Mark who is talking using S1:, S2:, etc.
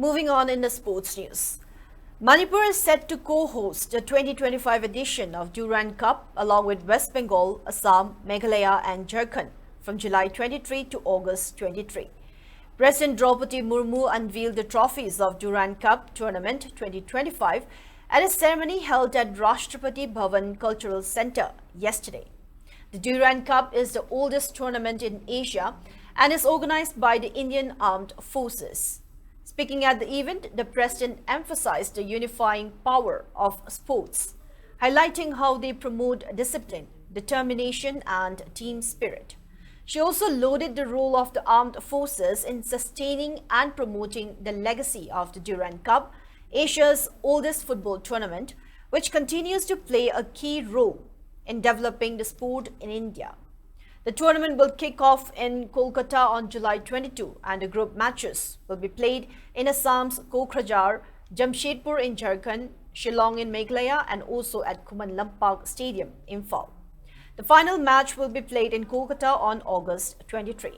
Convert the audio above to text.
S1: Moving on in the sports news. Manipur is set to co-host the 2025 edition of Durand Cup along with West Bengal, Assam, Meghalaya and Jharkhand from July 23 to August 23. President Draupadi Murmu unveiled the trophies of Durand Cup Tournament 2025 at a ceremony held at Rashtrapati Bhavan Cultural Centre yesterday. The Durand Cup is the oldest tournament in Asia and is organized by the Indian Armed Forces. Speaking at the event, the president emphasized the unifying power of sports, highlighting how they promote discipline, determination and team spirit. She also lauded the role of the armed forces in sustaining and promoting the legacy of the Durand Cup, Asia's oldest football tournament, which continues to play a key role in developing the sport in India. The tournament will kick off in Kolkata on July 22 and the group matches will be played in Assam's Kokrajhar, Jamshedpur in Jharkhand, Shillong in Meghalaya and also at Khuman Lampak Stadium, Imphal. The final match will be played in Kolkata on August 23.